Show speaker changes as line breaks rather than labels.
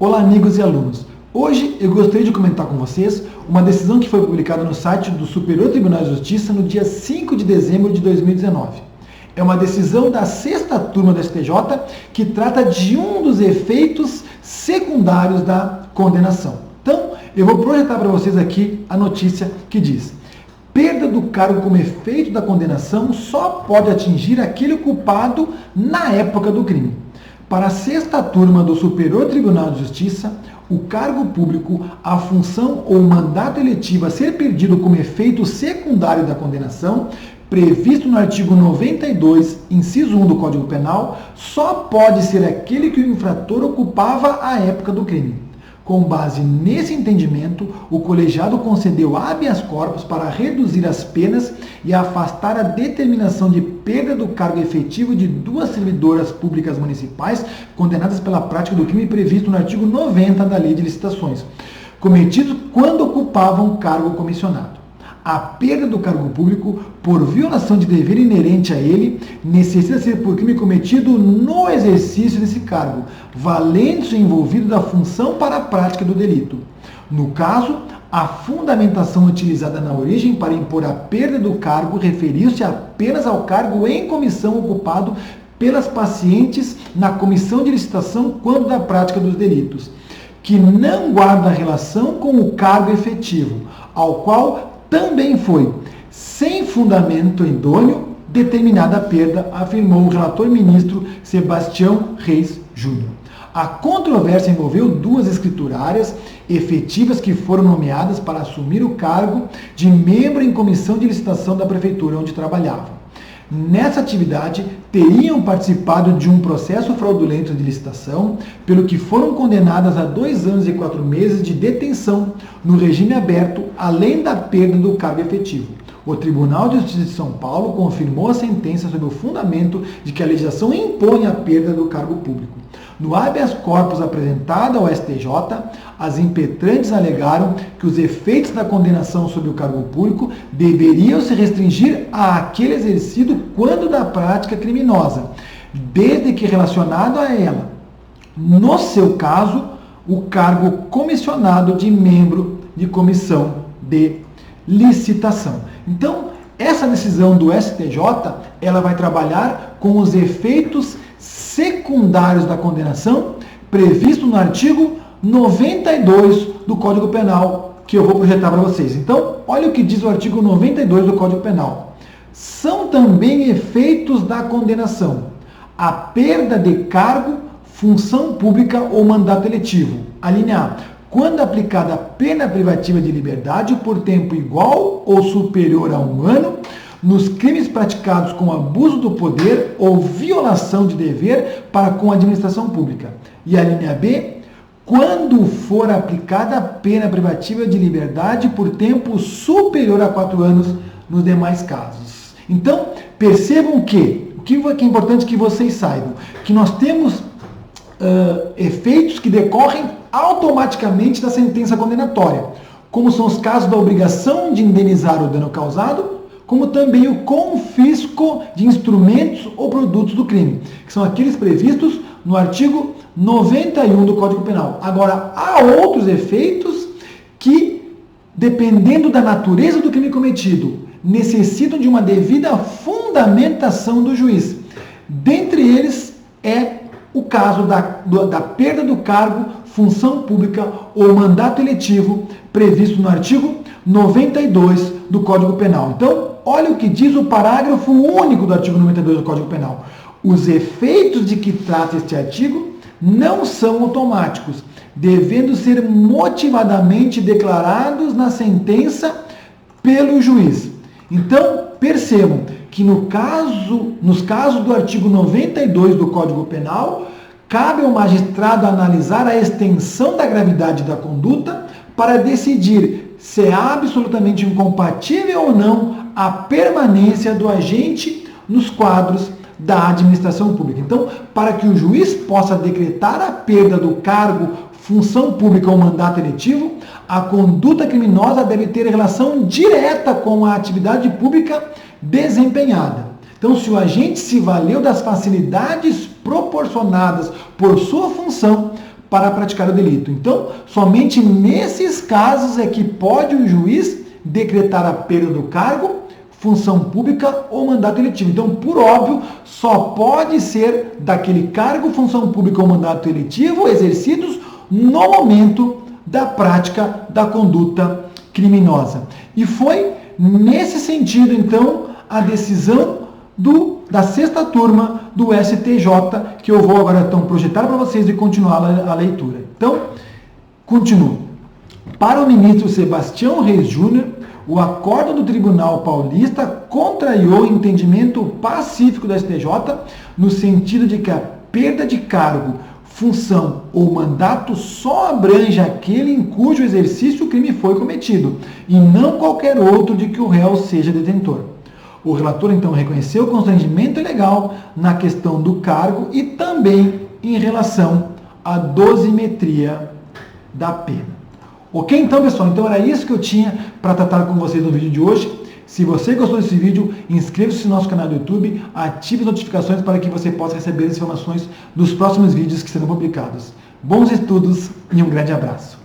Olá, amigos e alunos. Hoje eu gostaria de comentar com vocês uma decisão que foi publicada no site do Superior Tribunal de Justiça no dia 5 de dezembro de 2019. É uma decisão da sexta turma do STJ que trata de um dos efeitos secundários da condenação. Então, eu vou projetar para vocês aqui a notícia que diz: perda do cargo como efeito da condenação só pode atingir aquele culpado na época do crime. Para a sexta turma do Superior Tribunal de Justiça, o cargo público, a função ou mandato eletivo a ser perdido como efeito secundário da condenação, previsto no artigo 92, inciso 1 do Código Penal, só pode ser aquele que o infrator ocupava à época do crime. Com base nesse entendimento, o colegiado concedeu habeas corpus para reduzir as penas e afastar a determinação de perda do cargo efetivo de duas servidoras públicas municipais condenadas pela prática do crime previsto no artigo 90 da Lei de Licitações, cometidos quando ocupavam cargo comissionado. A perda do cargo público, por violação de dever inerente a ele, necessita ser por crime cometido no exercício desse cargo, valendo-se envolvido da função para a prática do delito. No caso, a fundamentação utilizada na origem para impor a perda do cargo referiu-se apenas ao cargo em comissão ocupado pelas pacientes na comissão de licitação quando da prática dos delitos, que não guarda relação com o cargo efetivo, ao qual também foi, sem fundamento idôneo, determinada a perda, afirmou o relator ministro Sebastião Reis Júnior. A controvérsia envolveu duas escriturárias efetivas que foram nomeadas para assumir o cargo de membro em comissão de licitação da prefeitura onde trabalhavam. Nessa atividade, teriam participado de um processo fraudulento de licitação, pelo que foram condenadas a 2 anos e 4 meses de detenção no regime aberto, além da perda do cargo efetivo. O Tribunal de Justiça de São Paulo confirmou a sentença sob o fundamento de que a legislação impõe a perda do cargo público. No habeas corpus apresentado ao STJ, as impetrantes alegaram que os efeitos da condenação sobre o cargo público deveriam se restringir àquele exercido quando da prática criminosa, desde que relacionado a ela, no seu caso, o cargo comissionado de membro de comissão de licitação. Então, essa decisão do STJ, ela vai trabalhar com os efeitos secundários da condenação previsto no artigo 92 do Código Penal, que eu vou projetar para vocês. Então, olha o que diz o artigo 92 do Código Penal. São também efeitos da condenação a perda de cargo, função pública ou mandato eletivo. A linha A. Quando aplicada pena privativa de liberdade por tempo igual ou superior a 1 ano, nos crimes praticados com abuso do poder ou violação de dever para com a administração pública. E a linha B, quando for aplicada a pena privativa de liberdade por tempo superior a 4 anos nos demais casos. Então, percebam que, o que é importante que vocês saibam, que nós temos efeitos que decorrem automaticamente da sentença condenatória, como são os casos da obrigação de indenizar o dano causado, como também o confisco de instrumentos ou produtos do crime, que são aqueles previstos no artigo 91 do Código Penal. Agora, há outros efeitos que, dependendo da natureza do crime cometido, necessitam de uma devida fundamentação do juiz. Dentre eles é o caso da perda do cargo, função pública ou mandato eletivo previsto no artigo 92 do Código Penal. Então, olha o que diz o parágrafo único do artigo 92 do Código Penal. Os efeitos de que trata este artigo não são automáticos, devendo ser motivadamente declarados na sentença pelo juiz. Então, percebam que nos casos do artigo 92 do Código Penal, cabe ao magistrado analisar a extensão da gravidade da conduta para decidir se é absolutamente incompatível ou não a permanência do agente nos quadros da administração pública. Então, para que o juiz possa decretar a perda do cargo, função pública ou mandato eletivo, a conduta criminosa deve ter relação direta com a atividade pública desempenhada. Então, se o agente se valeu das facilidades proporcionadas por sua função para praticar o delito. Então, somente nesses casos é que pode o juiz decretar a perda do cargo, função pública ou mandato eletivo. Então, por óbvio, só pode ser daquele cargo, função pública ou mandato eletivo exercidos no momento da prática da conduta criminosa. E foi nesse sentido, então, a decisão da sexta turma do STJ, que eu vou agora então projetar para vocês e continuar a leitura. Então, continuo. Para o ministro Sebastião Reis Júnior, o acórdão do Tribunal Paulista contrariou o entendimento pacífico do STJ no sentido de que a perda de cargo, função ou mandato só abrange aquele em cujo exercício o crime foi cometido e não qualquer outro de que o réu seja detentor. O relator, então, reconheceu o constrangimento legal na questão do cargo e também em relação à dosimetria da pena. Ok, então, pessoal? Então, era isso que eu tinha para tratar com vocês no vídeo de hoje. Se você gostou desse vídeo, inscreva-se no nosso canal do YouTube, ative as notificações para que você possa receber as informações dos próximos vídeos que serão publicados. Bons estudos e um grande abraço.